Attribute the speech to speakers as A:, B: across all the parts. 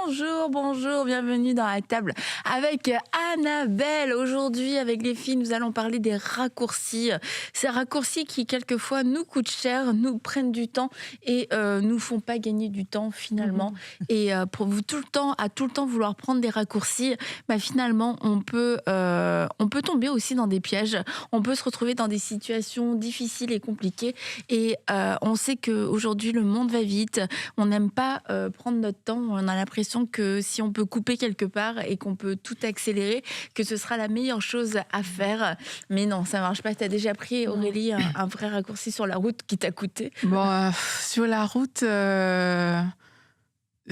A: Bonjour, bienvenue dans la table avec Annabelle. Aujourd'hui, avec les filles, nous allons parler des raccourcis. Ces raccourcis qui, quelquefois, nous coûtent cher, nous prennent du temps et nous font pas gagner du temps, finalement. Et pour vous tout le temps vouloir prendre des raccourcis, finalement, on peut tomber aussi dans des pièges. On peut se retrouver dans des situations difficiles et compliquées. Et on sait qu'aujourd'hui, le monde va vite. On n'aime pas prendre notre temps. On a l'impression que si on peut couper quelque part et qu'on peut tout accélérer, que ce sera la meilleure chose à faire. Mais non, ça marche pas. Tu as déjà pris, Aurélie, un vrai raccourci sur la route qui t'a coûté?
B: Sur la route,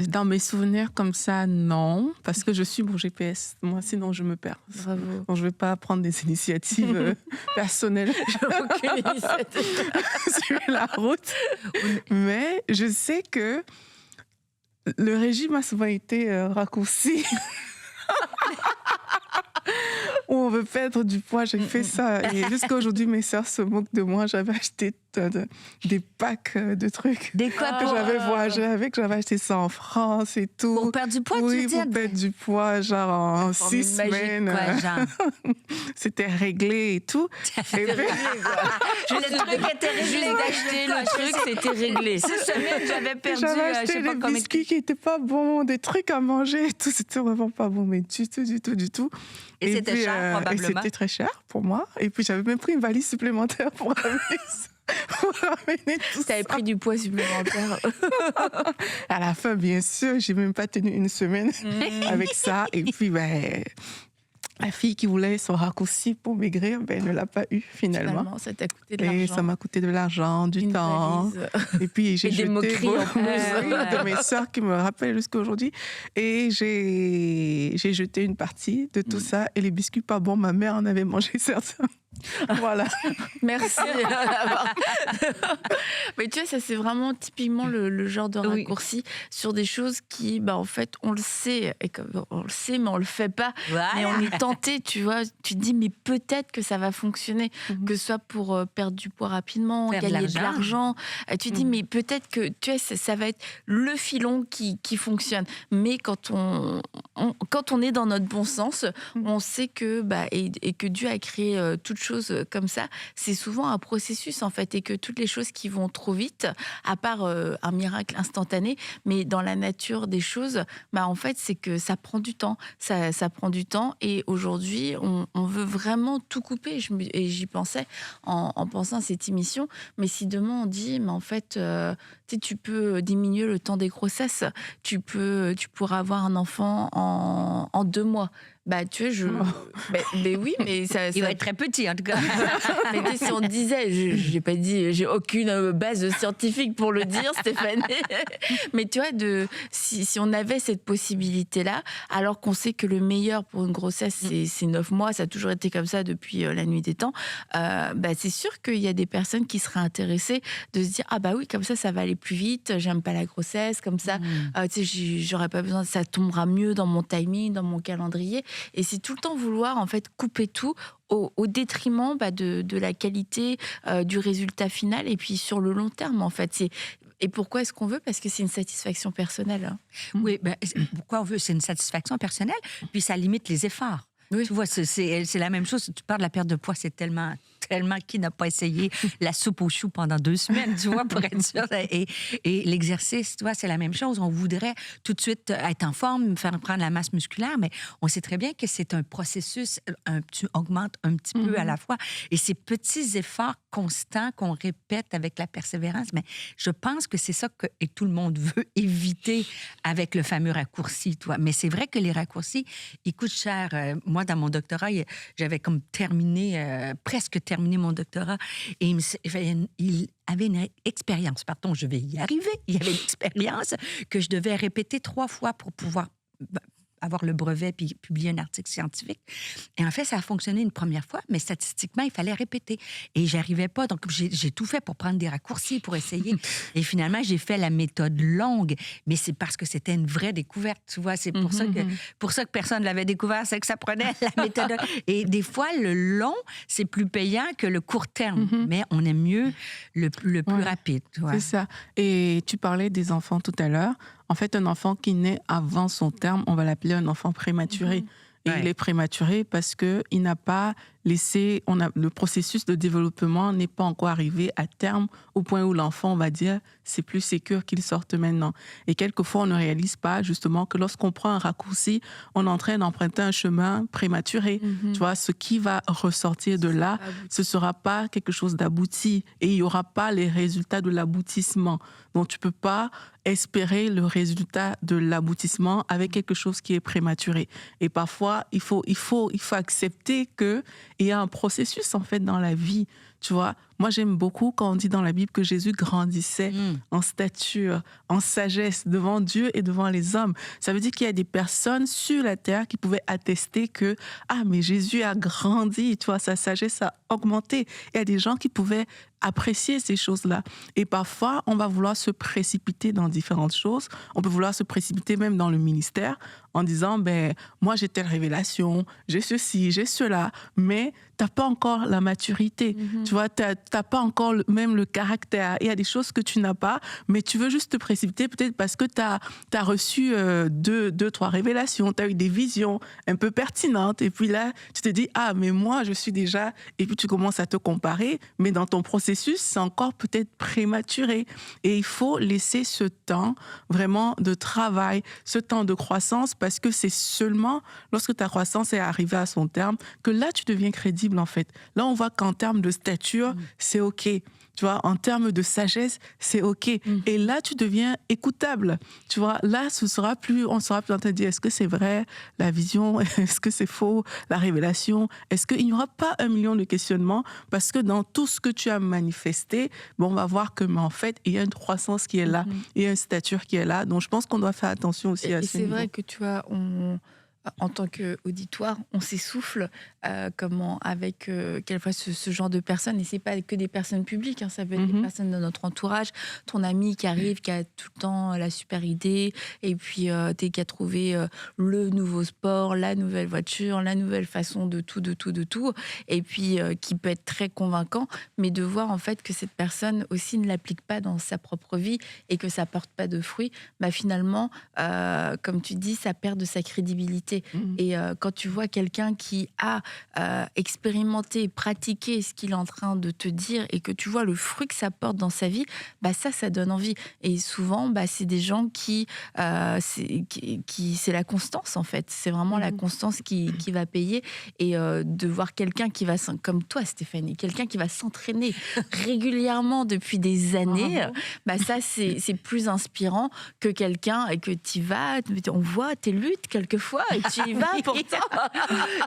B: dans mes souvenirs comme ça, non. Parce que je suis mon GPS. Moi, sinon, je me perds.
A: Bravo.
B: Donc, je ne vais pas prendre des initiatives personnelles.
A: J'ai aucune initiative.
B: Sur la route. Mais je sais que le régime a souvent été raccourci. Où on veut perdre du poids, j'ai fait ça. Et jusqu'à aujourd'hui, mes sœurs se moquent de moi. J'avais acheté des packs de trucs.
C: Des quoi
B: que j'avais voyagé avec. J'avais acheté ça en France et tout.
C: Pour perdre du poids,
B: oui,
C: tu dis?
B: pour perdre du poids, genre en 6 semaines.
C: Quoi, genre.
B: C'était réglé et tout. Et puis,
C: Le truc était réglé.
A: Juste d'acheter le truc, c'était réglé.
C: 6 semaines, j'avais perdu,
B: j'avais
C: je
B: acheté
C: sais pas
B: des
C: combien.
B: biscuits qui n'étaient pas bons, des trucs à manger et tout. C'était vraiment pas bon, mais du tout.
C: Et c'était
B: puis,
C: cher, probablement.
B: Et c'était très cher pour moi. Et puis, j'avais même pris une valise supplémentaire pour ramener tout ça.
A: T'avais pris du poids supplémentaire.
B: À la fin, bien sûr, j'ai même pas tenu une semaine avec ça. Et puis, la fille qui voulait son raccourci pour maigrir, elle ne l'a pas eu finalement.
A: Ça t'a coûté de
B: Et
A: l'argent.
B: ça m'a coûté de l'argent, du
A: Une
B: temps.
A: valise.
B: Et puis j'ai
A: Et des
B: jeté
A: moqueries en plus.
B: de mes sœurs qui me rappellent jusqu'à aujourd'hui. Et j'ai jeté une partie de tout ça. Et les biscuits pas bons, ma mère en avait mangé certains. Voilà.
A: Merci. Mais tu vois, ça c'est vraiment typiquement le genre de raccourci sur des choses qui, en fait, on le sait, mais on le fait pas.
C: Voilà.
A: Mais on est tenté, tu vois. Tu te dis, mais peut-être que ça va fonctionner, que ce soit pour perdre du poids rapidement,
C: Faire de
A: gagner de l'argent. Tu te dis, mais peut-être que tu vois, ça va être le filon qui fonctionne. Mais quand on est dans notre bon sens, on sait que et que Dieu a créé toute chose comme ça, c'est souvent un processus en fait, et que toutes les choses qui vont trop vite, à part un miracle instantané, mais dans la nature des choses, en fait, c'est que ça prend du temps. Ça prend du temps, et aujourd'hui, on veut vraiment tout couper. Et j'y pensais en pensant à cette émission. Mais si demain on dit, mais en fait, tu peux diminuer le temps des grossesses, tu pourras avoir un enfant en 2 mois. Tu vois, mais oui, mais ça...
C: Il va être très petit, en tout cas.
A: Mais si on disait, j'ai pas dit, j'ai aucune base scientifique pour le dire, Stéphanie. Mais tu vois, si on avait cette possibilité-là, alors qu'on sait que le meilleur pour une grossesse, c'est 9 mois, ça a toujours été comme ça depuis la nuit des temps, c'est sûr qu'il y a des personnes qui seraient intéressées de se dire, oui, comme ça va aller plus vite, j'aime pas la grossesse, comme ça, j'aurais pas besoin, ça tombera mieux dans mon timing, dans mon calendrier. Et c'est tout le temps vouloir en fait couper tout au détriment de la qualité du résultat final, et puis sur le long terme en fait. Et pourquoi est-ce qu'on veut? Parce que c'est une satisfaction personnelle.
C: Oui, pourquoi on veut? C'est une satisfaction personnelle, puis ça limite les efforts. Oui. Tu vois, c'est la même chose. Tu parles de la perte de poids, c'est tellement qui n'a pas essayé la soupe aux choux pendant 2 semaines, tu vois, pour être sûr. Et l'exercice, tu vois, c'est la même chose. On voudrait tout de suite être en forme, faire prendre la masse musculaire, mais on sait très bien que c'est un processus, tu augmentes un petit peu à la fois. Et ces petits efforts constants qu'on répète avec la persévérance, mais je pense que c'est ça que tout le monde veut éviter avec le fameux raccourci, toi. Mais c'est vrai que les raccourcis, ils coûtent cher. Moi, dans mon doctorat, j'avais comme presque terminé mon doctorat, et il avait une expérience, je vais y arriver, il y avait une expérience que je devais répéter 3 fois pour pouvoir avoir le brevet puis publier un article scientifique. Et en fait, ça a fonctionné une première fois, mais statistiquement, il fallait répéter. Et j'arrivais pas, donc j'ai tout fait pour prendre des raccourcis, pour essayer. Et finalement, j'ai fait la méthode longue, mais c'est parce que c'était une vraie découverte, tu vois. C'est pour ça que personne ne l'avait découvert, c'est que ça prenait la méthode. Et des fois, le long, c'est plus payant que le court terme, mais on aime mieux le plus rapide. Tu vois.
B: C'est ça. Et tu parlais des enfants tout à l'heure. En fait, un enfant qui naît avant son terme, on va l'appeler un enfant prématuré. Et il est prématuré parce qu'il n'a pas laissé, le processus de développement n'est pas encore arrivé à terme au point où l'enfant, on va dire, c'est plus sécure qu'il sorte maintenant. Et quelquefois, on ne réalise pas justement que lorsqu'on prend un raccourci, on est en train d'emprunter un chemin prématuré. Tu vois, ce qui va ressortir de là, ce ne sera pas quelque chose d'abouti et il n'y aura pas les résultats de l'aboutissement. Donc, tu ne peux pas espérer le résultat de l'aboutissement avec quelque chose qui est prématuré. Et parfois, il faut accepter qu'il y a un processus, en fait, dans la vie. Tu vois, moi, j'aime beaucoup quand on dit dans la Bible que Jésus grandissait en stature, en sagesse devant Dieu et devant les hommes. Ça veut dire qu'il y a des personnes sur la terre qui pouvaient attester que « Ah, mais Jésus a grandi, tu vois, sa sagesse a augmenté. » Il y a des gens qui pouvaient apprécier ces choses-là. Et parfois, on va vouloir se précipiter dans différentes choses. On peut vouloir se précipiter même dans le ministère en disant, ben, moi, j'ai telle révélation, j'ai ceci, j'ai cela, mais t'as pas encore la maturité. Tu vois, t'as pas encore même le caractère. Il y a des choses que tu n'as pas, mais tu veux juste te précipiter peut-être parce que t'as reçu deux, trois révélations, t'as eu des visions un peu pertinentes, et puis là, tu te dis, ah, mais moi, je suis déjà... Et puis tu commences à te comparer, mais dans ton processus, c'est encore peut-être prématuré. Et il faut laisser ce temps vraiment de travail, ce temps de croissance, parce que c'est seulement lorsque ta croissance est arrivée à son terme que là, tu deviens crédible, en fait. Là, on voit qu'en termes de stature, c'est OK. Tu vois, en termes de sagesse, c'est OK. Et là, tu deviens écoutable. Tu vois, là, on sera plus en train de dire, est-ce que c'est vrai, la vision? Est-ce que c'est faux, la révélation? Est-ce qu'il n'y aura pas 1 million de questionnements? Parce que dans tout ce que tu as manifesté, bon, on va voir que, mais en fait, il y a une croissance qui est là, il y a une stature qui est là. Donc, je pense qu'on doit faire attention aussi à ce niveau.
A: C'est vrai que, tu vois, en tant qu'auditoire, on s'essouffle avec quelquefois ce genre de personnes. Et ce n'est pas que des personnes publiques, hein, ça peut être des personnes de notre entourage. Ton ami qui arrive, qui a tout le temps la super idée, et puis qui a trouvé le nouveau sport, la nouvelle voiture, la nouvelle façon de tout, et puis qui peut être très convaincant, mais de voir en fait que cette personne aussi ne l'applique pas dans sa propre vie et que ça ne porte pas de fruits, bah, finalement, comme tu dis, ça perd de sa crédibilité. Et quand tu vois quelqu'un qui a expérimenté, pratiqué ce qu'il est en train de te dire et que tu vois le fruit que ça porte dans sa vie, bah ça donne envie. Et souvent, bah, c'est des gens c'est la constance, en fait. C'est vraiment la constance qui va payer. Et de voir quelqu'un qui va, comme toi, Stéphanie, quelqu'un qui va s'entraîner régulièrement depuis des années, bah ça, c'est plus inspirant que quelqu'un et que tu vas, on voit tes luttes quelquefois, et tu y vas pourtant.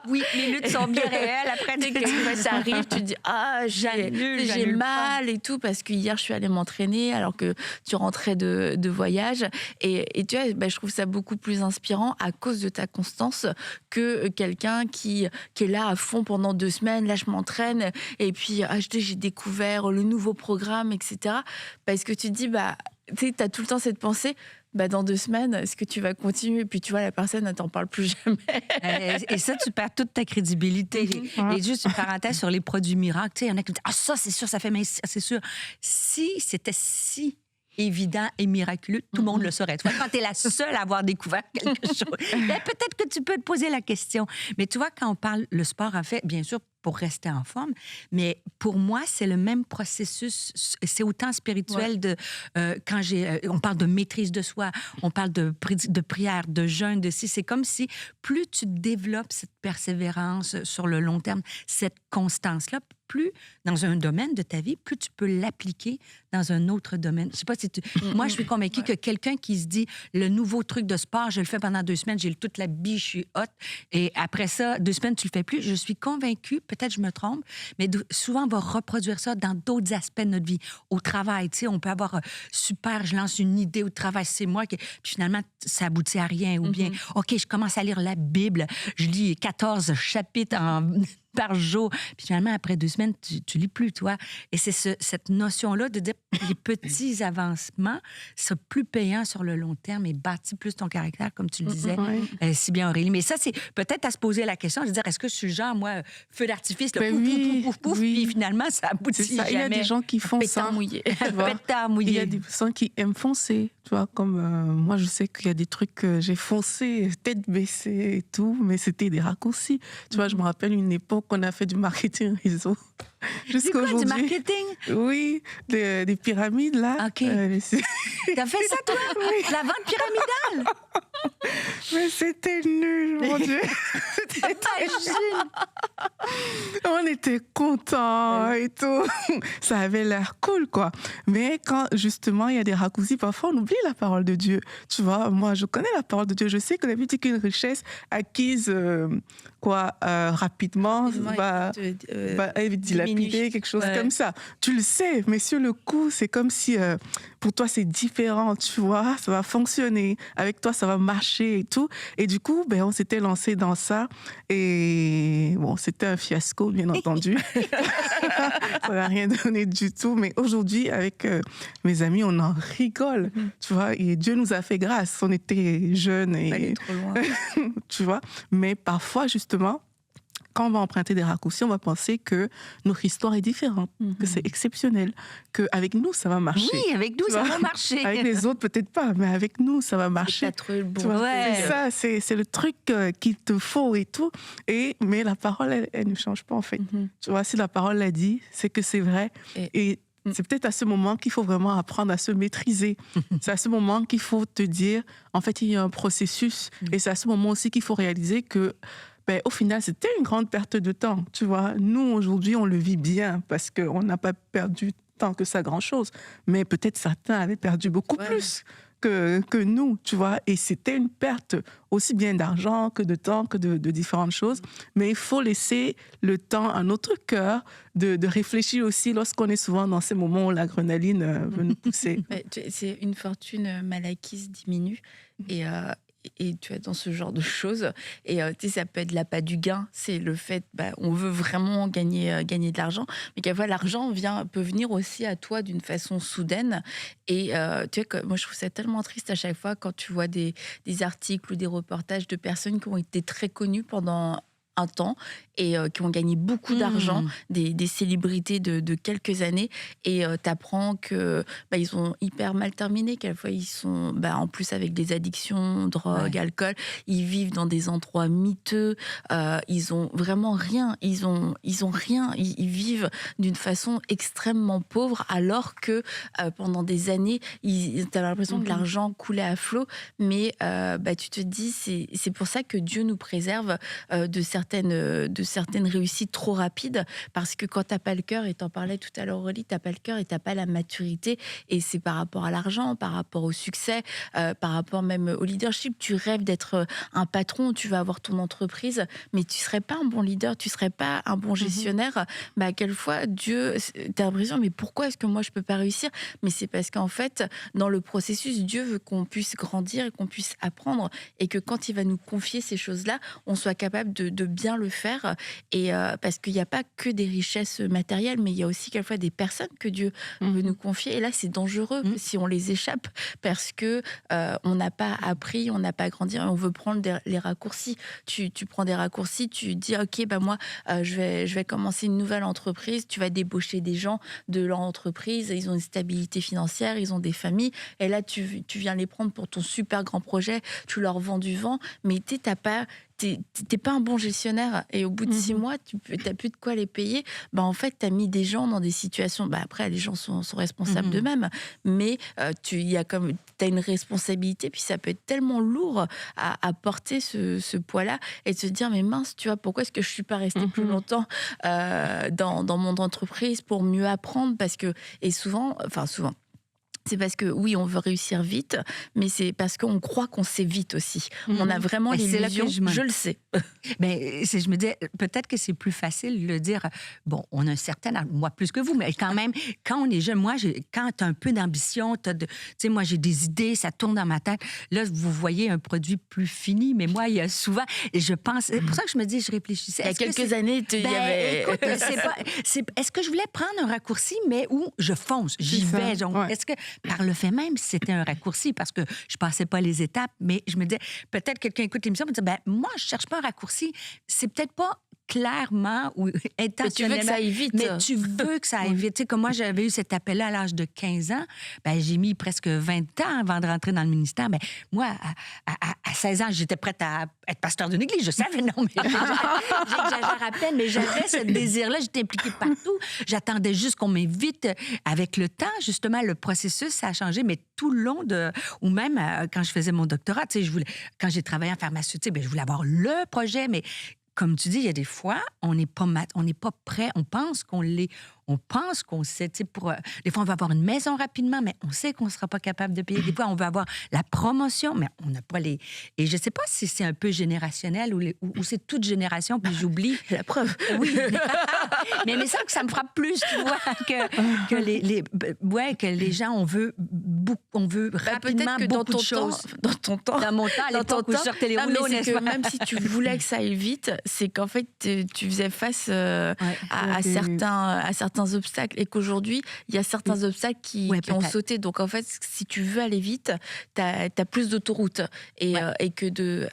C: Oui, les luttes sont bien réelles. Après,
A: dès que ça arrive, tu te dis, ah, j'ai mal et tout, parce que hier, je suis allée m'entraîner alors que tu rentrais de voyage. Et tu vois, bah, je trouve ça beaucoup plus inspirant à cause de ta constance que quelqu'un qui est là à fond pendant 2 semaines. Là, je m'entraîne et puis j'ai découvert le nouveau programme, etc. Parce que tu te dis, bah, tu as tout le temps cette pensée, bah, dans 2 semaines, est-ce que tu vas continuer? Et puis tu vois, la personne ne t'en parle plus jamais.
C: Et ça, tu perds toute ta crédibilité. Et juste une parenthèse sur les produits miracles. Tu sais, il y en a qui me disent, ah, ça, c'est sûr, ça fait mincir, c'est sûr. Si c'était si évident et miraculeux, tout le monde le saurait. Tu vois, quand tu es la seule à avoir découvert quelque chose, ben, peut-être que tu peux te poser la question. Mais tu vois, quand on parle, le sport, en fait, bien sûr, pour rester en forme, mais pour moi, c'est le même processus. C'est autant spirituel quand on parle de maîtrise de soi, on parle de prière, de jeûne, c'est comme si plus tu développes cette persévérance sur le long terme, cette constance-là, plus dans un domaine de ta vie, plus tu peux l'appliquer dans un autre domaine. Je sais pas si moi, je suis convaincue que quelqu'un qui se dit le nouveau truc de sport, je le fais pendant 2 semaines, j'ai toute la bille, je suis hot, et après ça, 2 semaines, tu le fais plus. Je suis convaincue, peut-être je me trompe, mais souvent, on va reproduire ça dans d'autres aspects de notre vie. Au travail, tu sais, on peut avoir super, je lance une idée au travail, c'est moi, puis finalement, ça aboutit à rien. Ou bien, OK, je commence à lire la Bible, je lis 14 chapitres en par jour. Puis finalement, après 2 semaines, tu lis plus, toi. Et c'est cette notion-là de dire les petits avancements sont plus payants sur le long terme et bâtit plus ton caractère, comme tu le disais si bien, Aurélie. Mais ça, c'est peut-être à se poser la question de dire, est-ce que je suis le genre, moi, feu d'artifice, le pouf, puis finalement, ça aboutit jamais.
B: Il y a des gens qui font ça.
C: Pétard mouillé.
B: Il y a des personnes qui aiment foncer, tu vois, comme moi, je sais qu'il y a des trucs que j'ai foncé, tête baissée et tout, mais c'était des raccourcis. Tu vois, je me rappelle une époque, on a fait du marketing réseau.
C: Jusqu'à aujourd'hui. Du marketing?
B: Oui, des pyramides, là.
C: OK. T'as fait ça, toi? Oui. La vente pyramidale?
B: Mais c'était nul, mon Dieu. On était contents et tout. Ça avait l'air cool, quoi. Mais quand, justement, il y a des raccourcis, parfois, on oublie la parole de Dieu. Tu vois, moi, je connais la parole de Dieu. Je sais que la vie, c'est qu'une richesse acquise, rapidement, va dilapider, quelque chose comme ça. Tu le sais, mais sur le coup, c'est comme si, pour toi, c'est différent, tu vois. Ça va fonctionner. Avec toi, ça va marcher et tout. Et du coup, on s'était lancé dans ça. Et bon, c'était un fiasco, bien entendu. Ça n'a rien donné du tout. Mais aujourd'hui, avec mes amis, on en rigole, tu vois. Et Dieu nous a fait grâce. On était jeunes et
A: trop loin.
B: tu vois. Mais parfois, justement, quand on va emprunter des raccourcis, on va penser que notre histoire est différente, que c'est exceptionnel, qu'avec nous, ça va marcher.
C: Oui, avec nous, ça va marcher.
B: Avec les autres, peut-être pas, mais avec nous, ça va marcher.
A: C'est pas trop le bon.
B: C'est ça, c'est le truc qu'il te faut et tout. Mais la parole, elle ne change pas, en fait. Tu vois, si la parole l'a dit, c'est que c'est vrai. Et c'est peut-être à ce moment qu'il faut vraiment apprendre à se maîtriser. C'est à ce moment qu'il faut te dire, en fait, il y a un processus. Et c'est à ce moment aussi qu'il faut réaliser que au final, c'était une grande perte de temps, tu vois. Nous, aujourd'hui, on le vit bien parce qu'on n'a pas perdu tant que ça grand-chose. Mais peut-être certains avaient perdu beaucoup plus que nous, tu vois. Et c'était une perte aussi bien d'argent que de temps, que de différentes choses. Mais il faut laisser le temps à notre cœur de réfléchir aussi lorsqu'on est souvent dans ces moments où l'adrénaline veut nous pousser.
A: C'est une fortune mal acquise diminue. Et tu vois, dans ce genre de choses. Et tu sais, ça peut être l'appât du gain. C'est le fait, on veut vraiment gagner de l'argent. Mais quelquefois, l'argent peut venir aussi à toi d'une façon soudaine. Et tu vois, moi, je trouve ça tellement triste à chaque fois quand tu vois des articles ou des reportages de personnes qui ont été très connues pendant un temps et qui ont gagné beaucoup d'argent, des célébrités de quelques années, et t'apprends que ils ont hyper mal terminé, quelquefois ils sont en plus avec des addictions, drogue, alcool, ils vivent dans des endroits miteux, ils ont vraiment rien, ils ont rien, ils vivent d'une façon extrêmement pauvre, alors que pendant des années t'avais l'impression que l'argent coulait à flot, mais tu te dis c'est pour ça que Dieu nous préserve de certaines réussites trop rapides, parce que quand t'as pas le cœur, et t'en parlais tout à l'heure Aurélie, t'as pas le cœur et t'as pas la maturité, et c'est par rapport à l'argent, par rapport au succès, par rapport même au leadership. Tu rêves d'être un patron, tu vas avoir ton entreprise, mais tu serais pas un bon leader, tu serais pas un bon gestionnaire. Quelquefois Dieu, t'as l'impression, mais pourquoi est-ce que moi je peux pas réussir? Mais c'est parce qu'en fait, dans le processus, Dieu veut qu'on puisse grandir et qu'on puisse apprendre, et que quand il va nous confier ces choses-là, on soit capable de bien le faire. Et parce qu'il n'y a pas que des richesses matérielles, mais il y a aussi quelquefois des personnes que Dieu veut nous confier. Et là, c'est dangereux si on les échappe, parce que on n'a pas appris, on n'a pas grandi, on veut prendre les raccourcis. Tu prends des raccourcis, tu dis ok, moi je vais commencer une nouvelle entreprise. Tu vas débaucher des gens de leur entreprise, ils ont une stabilité financière, ils ont des familles, et là tu viens les prendre pour ton super grand projet, tu leur vends du vent, mais t'es pas un bon gestionnaire, et au bout de 6 mois, t'as plus de quoi les payer. En fait, t'as mis des gens dans des situations. Après, les gens sont responsables d'eux-mêmes, mais t'as une responsabilité, puis ça peut être tellement lourd à porter ce poids-là, et de se dire mais mince, tu vois, pourquoi est-ce que je suis pas restée plus longtemps dans mon entreprise pour mieux apprendre, parce que souvent. C'est parce que, oui, on veut réussir vite, mais c'est parce qu'on croit qu'on sait vite aussi. On a vraiment l'illusion, je le sais.
C: Mais je me dis, peut-être que c'est plus facile de le dire. Bon, on a un certain âge, moi plus que vous, mais quand même, quand on est jeune, moi, quand tu as un peu d'ambition, tu sais, moi, j'ai des idées, ça tourne dans ma tête. Là, vous voyez un produit plus fini, mais moi, il y a souvent, et je pense, c'est pour ça que je me dis, je réfléchissais.
A: Il y a quelques années, il y avait...
C: Écoute, est-ce que je voulais prendre un raccourci, mais où je fonce, j'y vais. Donc, est-ce que, par le fait même, c'était un raccourci, parce que je passais pas les étapes, mais je me disais, peut-être quelqu'un écoute l'émission et me dit, ben moi, je cherche pas un raccourci. C'est peut-être pas clairement ou intentionnellement.
A: Mais tu veux que ça aille vite.
C: Mais tu veux que ça aille vite. Tu sais, comme moi, j'avais eu cet appel-là à l'âge de 15 ans, ben, j'ai mis presque 20 ans avant de rentrer dans le ministère. Ben, moi, à 16 ans, j'étais prête à être pasteur d'une église. Je savais, non, mais j'exagère à peine, mais j'avais ce désir-là. J'étais impliquée partout. J'attendais juste qu'on m'invite. Avec le temps, justement, le processus, ça a changé, mais tout le long de... Ou même quand je faisais mon doctorat, tu sais, quand j'ai travaillé en pharmaceutique, ben, je voulais avoir le projet, mais comme tu dis, il y a des fois, on n'est pas prêt, on pense qu'on l'est. On pense qu'on sait, tu sais, des fois, on va avoir une maison rapidement, mais on sait qu'on ne sera pas capable de payer. Des fois, on va avoir la promotion, mais on n'a pas les... Et je ne sais pas si c'est un peu générationnel ou c'est toute génération, puis j'oublie.
A: La preuve.
C: Oui. mais ça, que ça me frappe plus, tu vois, que les gens, on veut rapidement beaucoup de choses.
A: Dans ton temps.
C: Dans mon temps, à l'époque où je sortais les rouleaux, n'est-ce pas?
A: Même si tu voulais que ça aille vite, c'est qu'en fait, tu faisais face à certains obstacles et qu'aujourd'hui, il y a certains obstacles qui ont sauté. Donc, en fait, si tu veux aller vite, tu as plus d'autoroutes. Et que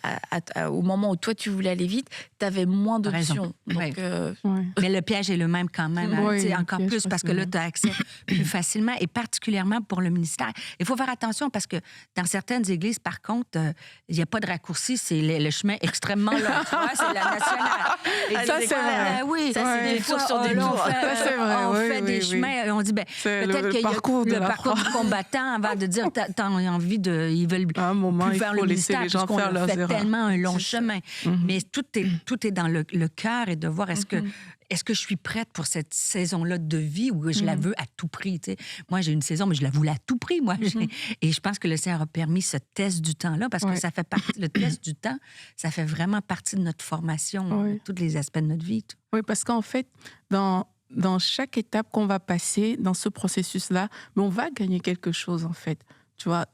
A: au moment où toi, tu voulais aller vite, tu avais moins d'options. Donc,
C: Mais le piège est le même quand même. Encore plus parce que là, tu as accès plus facilement et particulièrement pour le ministère. Il faut faire attention parce que dans certaines églises, par contre, il n'y a pas de raccourci. C'est le chemin extrêmement long. Tu vois, c'est la nationale.
B: Et ça, c'est vrai.
C: Oui,
A: ça, c'est des tours sur des tours.
C: On fait des chemins, on dit, peut-être qu'il y a le parcours du combattant avant de dire, t'as envie de... Ils veulent
B: à un moment,
C: plus faire le ministère parce qu'on a fait tellement un long chemin. Mais tout est dans le cœur et de voir est-ce que je suis prête pour cette saison-là de vie ou je la veux à tout prix? T'sais. Moi, j'ai une saison, mais je la voulais à tout prix. Moi. Et je pense que le Seigneur a permis ce test du temps-là parce que ça fait partie, le test du temps, ça fait vraiment partie de notre formation, de tous les aspects de notre vie.
B: Oui, parce qu'en fait, dans chaque étape qu'on va passer dans ce processus-là, on va gagner quelque chose, en fait. Tu vois,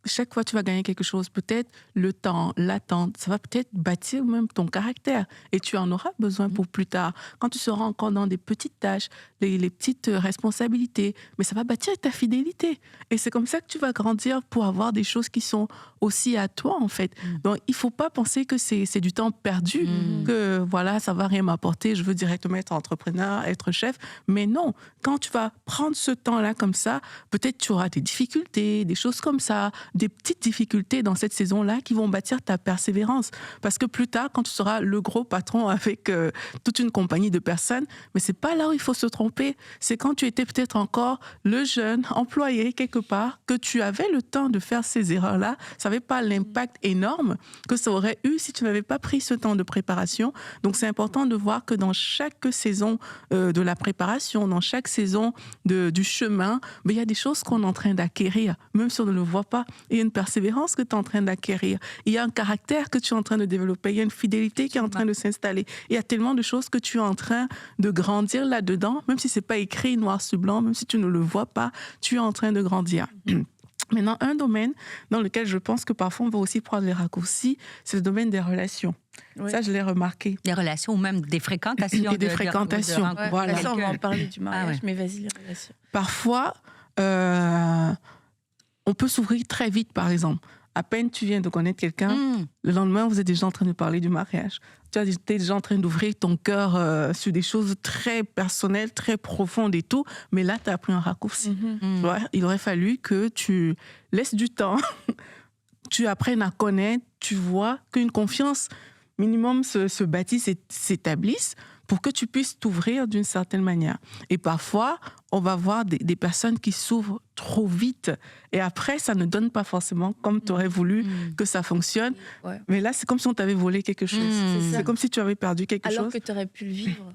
B: chaque fois, tu vas gagner quelque chose. Peut-être le temps, l'attente, ça va peut-être bâtir même ton caractère. Et tu en auras besoin pour plus tard. Quand tu seras encore dans des petites tâches, les petites responsabilités, mais ça va bâtir ta fidélité. Et c'est comme ça que tu vas grandir pour avoir des choses qui sont aussi à toi, en fait. Donc, il ne faut pas penser que c'est du temps perdu, que voilà, ça ne va rien m'apporter, je veux directement être entrepreneur, être chef. Mais non, quand tu vas prendre ce temps-là comme ça, peut-être tu auras des difficultés, des choses comme ça, des petites difficultés dans cette saison-là qui vont bâtir ta persévérance. Parce que plus tard, quand tu seras le gros patron avec toute une compagnie de personnes, mais c'est pas là où il faut se tromper. C'est quand tu étais peut-être encore le jeune employé quelque part, que tu avais le temps de faire ces erreurs-là. Ça n'avait pas l'impact énorme que ça aurait eu si tu n'avais pas pris ce temps de préparation. Donc, c'est important de voir que dans chaque saison de la préparation, dans chaque saison du chemin, il y a des choses qu'on est en train d'acquérir, même si on ne le voit pas. Il y a une persévérance que tu es en train d'acquérir. Il y a un caractère que tu es en train de développer. Il y a une fidélité qui est en train de s'installer. Il y a tellement de choses que tu es en train de grandir là-dedans, même si ce n'est pas écrit noir sur blanc, même si tu ne le vois pas, tu es en train de grandir. Maintenant, un domaine dans lequel je pense que parfois on va aussi prendre les raccourcis, c'est le domaine des relations. Oui. Ça, je l'ai remarqué.
C: Des relations ou même des fréquentations.
B: Et des fréquentations.
A: Voilà. Ça, on va en parler du mariage, mais vas-y, les relations.
B: Parfois, on peut s'ouvrir très vite, par exemple. À peine tu viens de connaître quelqu'un, le lendemain, vous êtes déjà en train de parler du mariage. Tu es déjà en train d'ouvrir ton cœur sur des choses très personnelles, très profondes et tout, mais là, tu as pris un raccourci. Tu vois, il aurait fallu que tu laisses du temps, tu apprennes à connaître, tu vois qu'une confiance minimum se bâtisse et s'établisse pour que tu puisses t'ouvrir d'une certaine manière. Et parfois, on va voir des personnes qui s'ouvrent trop vite. Et après, ça ne donne pas forcément comme tu aurais voulu que ça fonctionne. Ouais. Mais là, c'est comme si on t'avait volé quelque chose. C'est comme si tu avais perdu quelque chose.
A: Alors que tu aurais pu le vivre.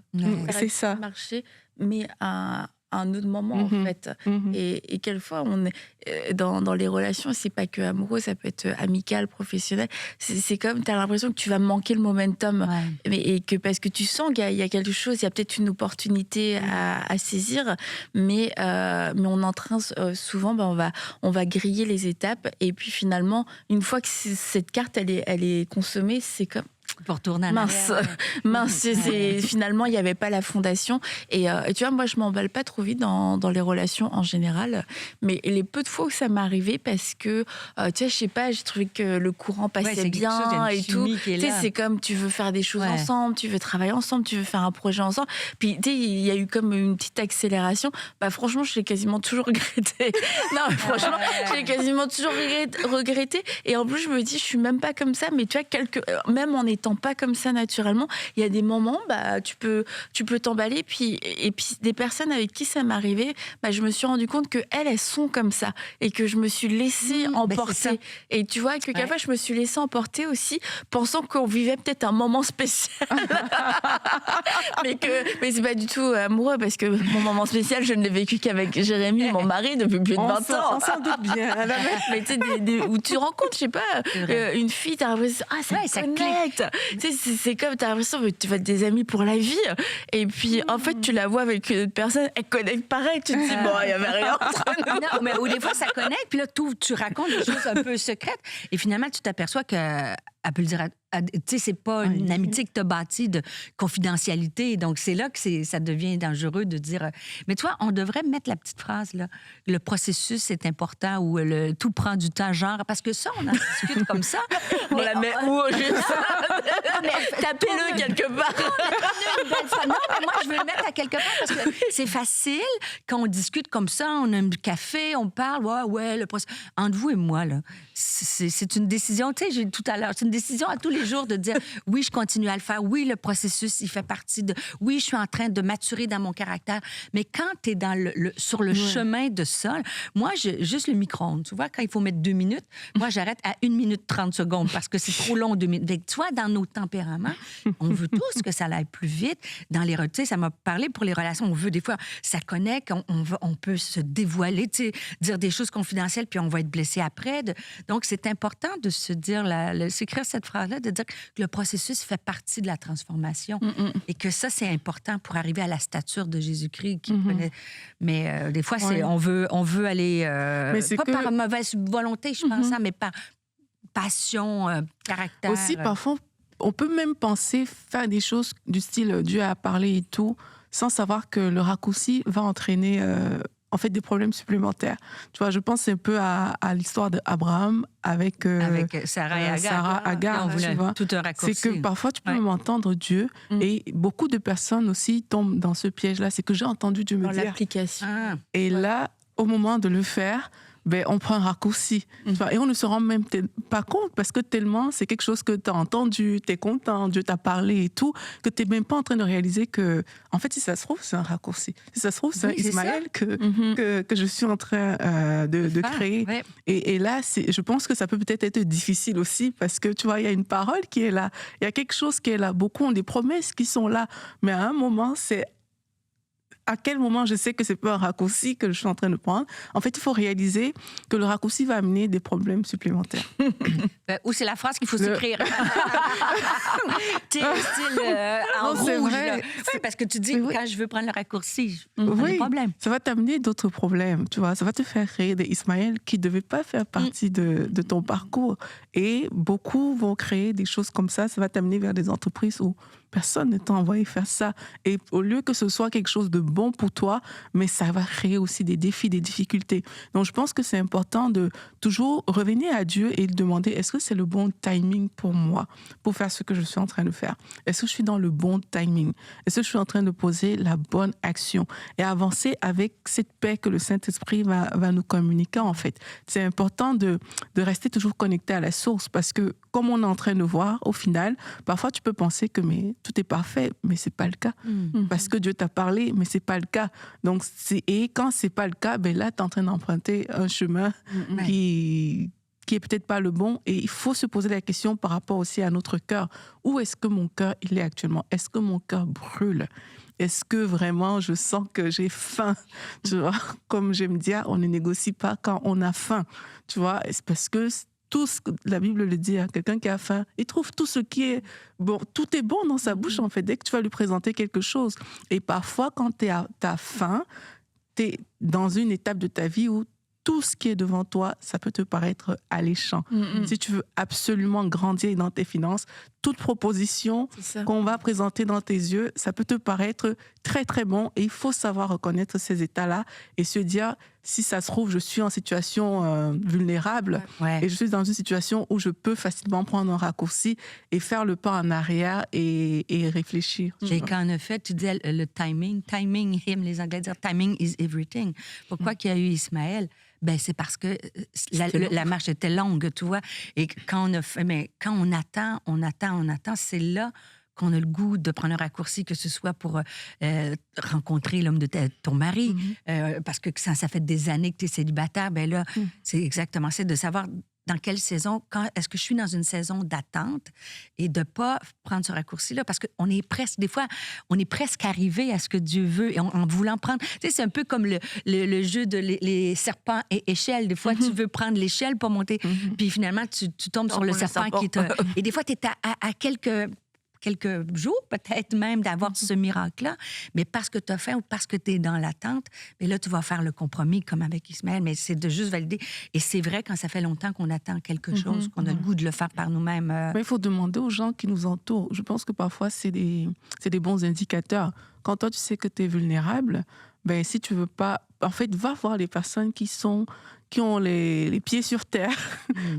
B: C'est ça.
A: Marcher, mais à un autre moment, en fait. Et quelquefois, on est dans les relations, c'est pas que amoureux, ça peut être amical, professionnel. C'est comme, t'as l'impression que tu vas manquer le momentum. Et que parce que tu sens qu'il y a quelque chose, il y a peut-être une opportunité à saisir, mais on est en train, souvent, on va griller les étapes. Et puis finalement, une fois que cette carte, elle est consommée, c'est comme...
C: Pour tourner en
A: mince, finalement il n'y avait pas la fondation et tu vois, moi je m'emballe pas trop vite dans les relations en général, mais les peu de fois où ça m'est arrivé parce que tu sais, je sais pas, j'ai trouvé que le courant passait bien et tout, tu sais, c'est comme tu veux faire des choses ensemble, tu veux travailler ensemble, tu veux faire un projet ensemble, puis tu sais, il y a eu comme une petite accélération. Franchement, je l'ai quasiment toujours regretté. Non, mais franchement, je l'ai quasiment toujours regretté, et en plus je me dis, je suis même pas comme ça, mais tu vois, même en étant pas comme ça naturellement, il y a des moments, tu peux t'emballer, et puis des personnes avec qui ça m'est arrivé, je me suis rendu compte que elles sont comme ça, et que je me suis laissée emporter. Et tu vois, que quelquefois je me suis laissée emporter aussi, pensant qu'on vivait peut-être un moment spécial. mais c'est pas du tout amoureux, parce que mon moment spécial, je ne l'ai vécu qu'avec Jérémy, mon mari, depuis plus de 20 ans.
B: On s'en doute bien.
A: Mais tu sais, où tu rencontres, je sais pas, une fille, t'as l'impression, ça connecte. Tu sais, c'est comme, t'as l'impression que tu vas être des amis pour la vie. Et puis, en fait, tu la vois avec une autre personne, elle connecte pareil. Tu te dis, bon, il n'y avait rien entre nous.
C: Non, mais ou des fois, ça connecte. Puis là, tu racontes des choses un peu secrètes. Et finalement, tu t'aperçois qu'elle peut le dire tu sais, c'est pas une amitié que tu as bâtie de confidentialité. Donc, c'est là que ça devient dangereux de dire... Mais toi, on devrait mettre la petite phrase, là. Le processus est important, ou tout prend du temps, genre... Parce que ça, on en discute comme ça.
A: On la met où, au juste? Tapez-le quelque part.
C: Non, mais moi, je veux le mettre à quelque part parce que c'est facile quand on discute comme ça, on a du café, on parle, le processus... Entre vous et moi, là, c'est une décision, tu sais, j'ai tout à l'heure, c'est une décision à tous les jours de dire, oui, je continue à le faire, oui, le processus, il fait partie de... Oui, je suis en train de maturer dans mon caractère. Mais quand tu es sur le chemin de ça, moi, juste le micro-ondes, tu vois, quand il faut mettre 2 minutes, moi, j'arrête à 1 minute 30 secondes parce que c'est trop long, 2 minutes. Tu vois, dans nos tempéraments, on veut tous que ça aille plus vite. Dans les... Tu sais, ça m'a parlé pour les relations, on veut des fois, ça connecte, on peut se dévoiler, tu sais, dire des choses confidentielles, puis on va être blessé après. Donc, c'est important de se dire, s'écrire cette phrase-là, de dire que le processus fait partie de la transformation et que ça, c'est important pour arriver à la stature de Jésus-Christ qui prenait... Mais des fois, on veut aller... par mauvaise volonté, je pense, mais par passion, caractère.
B: Aussi, parfois, on peut même penser faire des choses du style Dieu a parlé et tout, sans savoir que le raccourci va entraîner... en fait, des problèmes supplémentaires. Tu vois, je pense un peu à l'histoire d'Abraham avec
C: Sarah et Agar.
B: Sarah Agar, tu vois.
C: Tout un raccourci.
B: C'est que parfois, tu peux même entendre Dieu, et beaucoup de personnes aussi tombent dans ce piège-là. C'est que j'ai entendu Dieu me dire.
A: L'application.
B: Et là, au moment de le faire, on prend un raccourci. Tu vois, et on ne se rend même pas compte parce que tellement c'est quelque chose que tu as entendu, tu es content, Dieu t'a parlé et tout, que tu n'es même pas en train de réaliser que, en fait, si ça se trouve, c'est un raccourci. Si ça se trouve, c'est Ismaël que je suis en train de créer. Ouais. Et là, je pense que ça peut peut-être être difficile aussi parce que, tu vois, il y a une parole qui est là. Il y a quelque chose qui est là. Beaucoup ont des promesses qui sont là. Mais à un moment, c'est à quel moment je sais que c'est pas un raccourci que je suis en train de prendre. En fait, il faut réaliser que le raccourci va amener des problèmes supplémentaires.
C: Ou c'est la phrase qu'il faut s'écrire. Style en rouge. C'est vrai. Oui, parce que tu dis, quand je veux prendre le raccourci, des problèmes.
B: Ça va t'amener d'autres problèmes, tu vois. Ça va te faire créer des Ismaël qui ne devaient pas faire partie de ton parcours. Et beaucoup vont créer des choses comme ça. Ça va t'amener vers des entreprises où personne ne t'a envoyé faire ça. Et au lieu que ce soit quelque chose de bon pour toi, mais ça va créer aussi des défis, des difficultés. Donc, je pense que c'est important de toujours revenir à Dieu et lui demander, est-ce que c'est le bon timing pour moi, pour faire ce que je suis en train de faire? Est-ce que je suis dans le bon timing? Est-ce que je suis en train de poser la bonne action? Et avancer avec cette paix que le Saint-Esprit va nous communiquer, en fait. C'est important de rester toujours connecté à la source parce que, comme on est en train de voir, au final, parfois tu peux penser que tout est parfait, mais c'est pas le cas. Parce que Dieu t'a parlé, mais c'est pas le cas. Donc, et quand c'est pas le cas, là, tu es en train d'emprunter un chemin qui qui est peut-être pas le bon, et il faut se poser la question par rapport aussi à notre cœur. Où est-ce que mon cœur il est actuellement? Est-ce que mon cœur brûle? Est-ce que vraiment je sens que j'ai faim? Tu vois, comme j'aime dire, on ne négocie pas quand on a faim. Tu vois, c'est parce que tout ce que la Bible le dit, hein, quelqu'un qui a faim, il trouve tout ce qui est bon, tout est bon dans sa bouche en fait, dès que tu vas lui présenter quelque chose. Et parfois, quand tu as faim, tu es dans une étape de ta vie où tout ce qui est devant toi, ça peut te paraître alléchant. Si tu veux absolument grandir dans tes finances, toute proposition qu'on va présenter dans tes yeux, ça peut te paraître très, très bon. Et il faut savoir reconnaître ces états-là et se dire, si ça se trouve, je suis en situation vulnérable et je suis dans une situation où je peux facilement prendre un raccourci et faire le pas en arrière et réfléchir.
C: Et qu'en effet, tu dis le timing, les Anglais disent timing is everything. Pourquoi qu'il y a eu Ismaël? Ben, c'est parce que la marche était longue, tu vois. Et quand on attend, c'est là qu'on a le goût de prendre un raccourci, que ce soit pour rencontrer l'homme de ton mari, parce que ça fait des années que tu es célibataire, ben là, c'est exactement ça, de savoir dans quelle saison, est-ce que je suis dans une saison d'attente et de ne pas prendre ce raccourci-là, parce qu'on est presque, des fois, on est presque arrivé à ce que Dieu veut et en voulant prendre, tu sais, c'est un peu comme le jeu de les serpents et échelles. Des fois, tu veux prendre l'échelle pour monter, puis finalement, tu tombes sur le serpent qui te... Et des fois, tu es à quelques jours, peut-être même, d'avoir ce miracle-là, mais parce que tu as faim ou parce que tu es dans l'attente, mais là, tu vas faire le compromis, comme avec Ismaël, mais c'est de juste valider. Et c'est vrai, quand ça fait longtemps qu'on attend quelque chose, qu'on a le goût de le faire par nous-mêmes.
B: Il faut demander aux gens qui nous entourent. Je pense que parfois, c'est des bons indicateurs. Quand toi, tu sais que tu es vulnérable, ben, si tu veux pas... En fait, va voir les personnes qui ont les pieds sur terre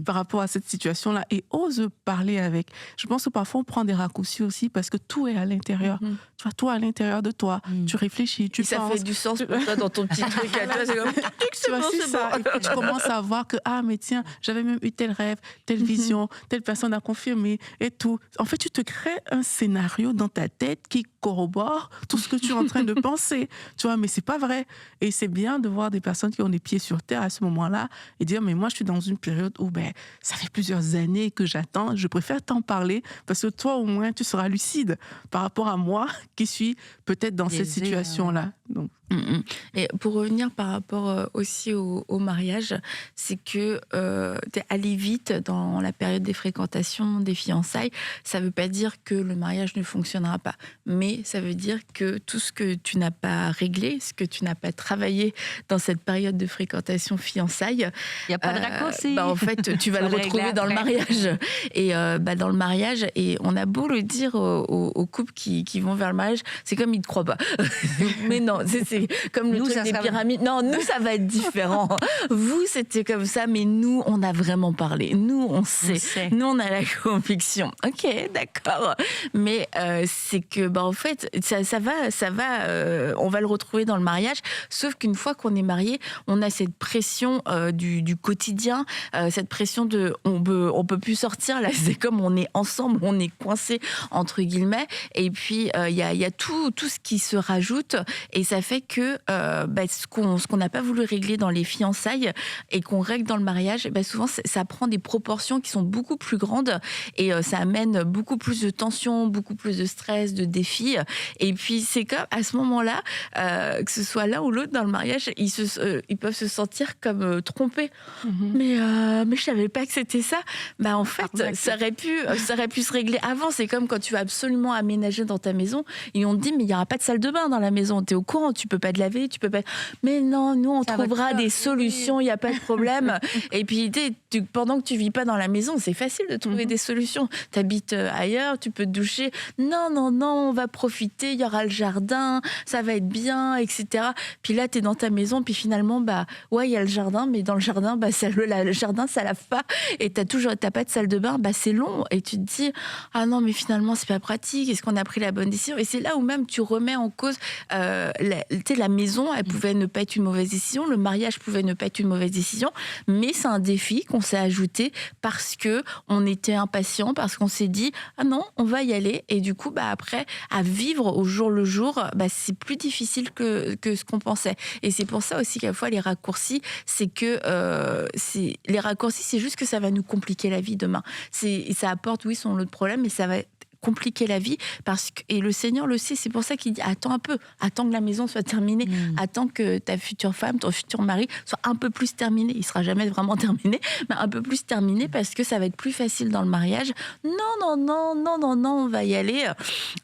B: par rapport à cette situation-là et ose parler avec. Je pense que parfois, on prend des raccourcis aussi parce que tout est à l'intérieur. Tu vois, toi, à l'intérieur de toi, tu réfléchis, tu penses.
A: Ça fait du sens pour toi dans ton petit truc à toi. C'est comme,
B: tu vois, c'est ça. Et puis, tu commences à voir que, mais tiens, j'avais même eu tel rêve, telle vision, telle personne a confirmé et tout. En fait, tu te crées un scénario dans ta tête qui corrobore tout ce que tu es en train de penser. Tu vois, mais c'est pas vrai. Et c'est bien de voir des personnes qui ont les pieds sur terre à ce moment-là et dire, mais moi, je suis dans une période où ça fait plusieurs années que j'attends, je préfère t'en parler parce que toi, au moins, tu seras lucide par rapport à moi qui suis peut-être dans cette situation-là. Donc.
A: Et pour revenir par rapport aussi au mariage, c'est que aller vite dans la période des fréquentations, des fiançailles, ça ne veut pas dire que le mariage ne fonctionnera pas, mais ça veut dire que tout ce que tu n'as pas réglé, ce que tu n'as pas travaillé dans cette période de fréquentation fiançailles,
C: il n'y a pas de raccourci.
A: En fait, tu vas le retrouver dans le mariage. Et dans le mariage, et on a beau le dire aux couples qui vont vers le mariage, c'est comme ils ne te croient pas. Mais non, c'est comme le truc des pyramides. Non, nous, ça va être différent. Vous, c'était comme ça, mais nous, on a vraiment parlé. Nous, on sait. Nous, on a la conviction. Ok, d'accord. Mais c'est que, en fait, ça va, on va le retrouver dans le mariage, sauf qu'une fois qu'on est marié, on a cette pression du quotidien, cette pression de on peut plus sortir, là, c'est comme on est ensemble, on est coincés, entre guillemets, et puis il y a tout ce qui se rajoute, et ça fait que ce qu'on n'a pas voulu régler dans les fiançailles et qu'on règle dans le mariage, souvent ça prend des proportions qui sont beaucoup plus grandes et ça amène beaucoup plus de tension, beaucoup plus de stress, de défis. Et puis c'est comme à ce moment-là, que ce soit l'un ou l'autre dans le mariage, ils peuvent se sentir comme trompés. Mais je savais pas que c'était ça. En fait, ça aurait pu se régler avant. C'est comme quand tu vas absolument aménager dans ta maison et on te dit mais il y aura pas de salle de bain dans la maison. T'es au courant, tu peux pas te laver, tu peux pas. Mais non, nous on trouvera des solutions. Il y a pas de problème. Et puis pendant que tu vis pas dans la maison, c'est facile de trouver des solutions. T'habites ailleurs, tu peux te doucher. Non, on va profiter. Il y aura le jardin, ça va être bien, etc. Puis là, t'es dans ta maison, puis finalement, il y a le jardin, mais dans le jardin, le jardin, ça lave pas. Et t'as pas de salle de bain, c'est long. Et tu te dis, ah non, mais finalement, c'est pas pratique. Est-ce qu'on a pris la bonne décision? Et c'est là où même tu remets en cause la maison, elle pouvait ne pas être une mauvaise décision, le mariage pouvait ne pas être une mauvaise décision, mais c'est un défi qu'on s'est ajouté parce que on était impatient, parce qu'on s'est dit ah non, on va y aller, et du coup après à vivre au jour le jour, c'est plus difficile que ce qu'on pensait. Et c'est pour ça aussi qu'à la fois les raccourcis, c'est que les raccourcis, c'est juste que ça va nous compliquer la vie demain. Ça apporte oui son lot de problèmes, mais ça va compliquer la vie et le Seigneur le sait. C'est pour ça qu'il dit attends un peu, attends que la maison soit terminée, attends que ta future femme, ton futur mari soit un peu plus terminé. Il sera jamais vraiment terminé, mais un peu plus terminé, parce que ça va être plus facile dans le mariage. Non, on va y aller.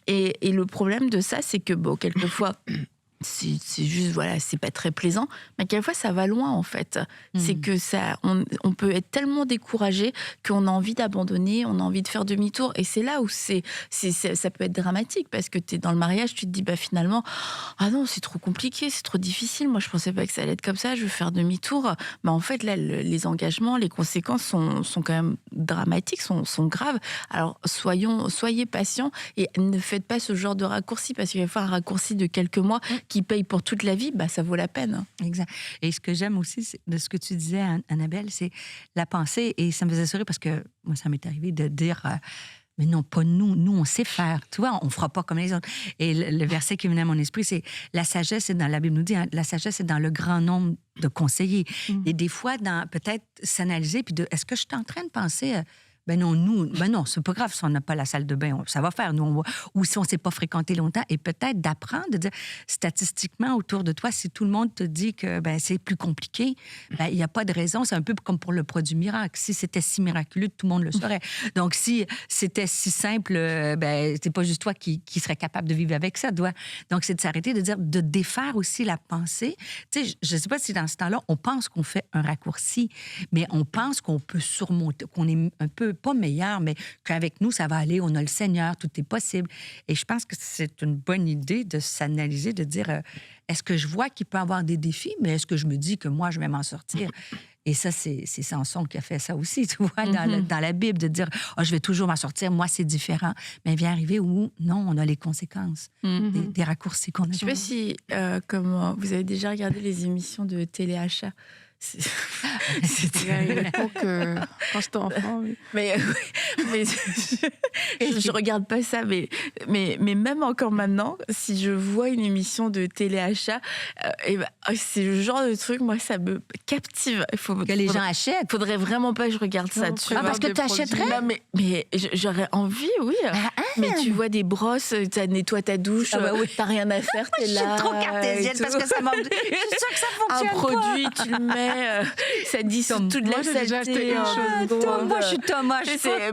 A: Et le problème de ça, c'est que quelquefois c'est juste, voilà, c'est pas très plaisant, mais quelquefois ça va loin en fait. C'est que on peut être tellement découragé qu'on a envie d'abandonner, on a envie de faire demi-tour, et c'est là où ça peut être dramatique, parce que tu es dans le mariage, tu te dis finalement, ah non, c'est trop compliqué, c'est trop difficile, moi je pensais pas que ça allait être comme ça, je vais faire demi-tour. En fait là, les engagements, les conséquences sont quand même dramatiques, sont graves. Alors soyez patients et ne faites pas ce genre de raccourci, parce qu'il va falloir un raccourci de quelques mois qui paye pour toute la vie, ça vaut la peine.
C: Exact. Et ce que j'aime aussi de ce que tu disais, Annabelle, c'est la pensée. Et ça me faisait sourire parce que moi, ça m'est arrivé de dire mais non, pas nous. Nous, on sait faire. Tu vois, on ne fera pas comme les autres. Et le verset qui venait à mon esprit, c'est la sagesse, c'est dans la Bible nous dit, la sagesse, c'est dans le grand nombre de conseillers. Et des fois, peut-être s'analyser, puis est-ce que je suis en train de penser non, c'est pas grave si on n'a pas la salle de bain, ça va faire, ou si on ne s'est pas fréquenté longtemps, et peut-être d'apprendre, de dire, statistiquement, autour de toi, si tout le monde te dit que c'est plus compliqué, il n'y a pas de raison, c'est un peu comme pour le produit miracle. Si c'était si miraculeux, tout le monde le saurait. Donc, si c'était si simple, c'est pas juste toi qui serais capable de vivre avec ça, Donc, c'est de s'arrêter, de dire, de défaire aussi la pensée. Tu sais, je ne sais pas si dans ce temps-là, on pense qu'on fait un raccourci, mais on pense qu'on peut surmonter, qu'on est un peu pas meilleur, mais qu'avec nous, ça va aller, on a le Seigneur, tout est possible. Et je pense que c'est une bonne idée de s'analyser, de dire, est-ce que je vois qu'il peut y avoir des défis, mais est-ce que je me dis que moi, je vais m'en sortir? Et ça, c'est Samson qui a fait ça aussi, tu vois, dans la Bible, de dire, je vais toujours m'en sortir, moi, c'est différent. Mais il vient arriver où, non, on a les conséquences des raccourcis qu'on a.
A: Je ne sais pas si, comme vous avez déjà regardé les émissions de téléachat.
B: C'était à une époque, quand j'étais enfant.
A: Mais je regarde pas ça, mais même encore maintenant, si je vois une émission de téléachat, c'est le genre de truc, moi, ça me captive.
C: Que les gens achètent.
A: Faudrait vraiment pas que je regarde ça.
C: Parce que tu achèterais?
A: Mais j'aurais envie, oui. Mais tu vois des brosses, tu nettoies ta douche, t'as rien à faire, t'es là.
C: Je suis trop cartésienne parce que ça m'a... Je suis sûre que ça fonctionne pas.
A: Un produit, tu le mets, ça dissout toute la saleté.
C: Moi, je suis Thomas.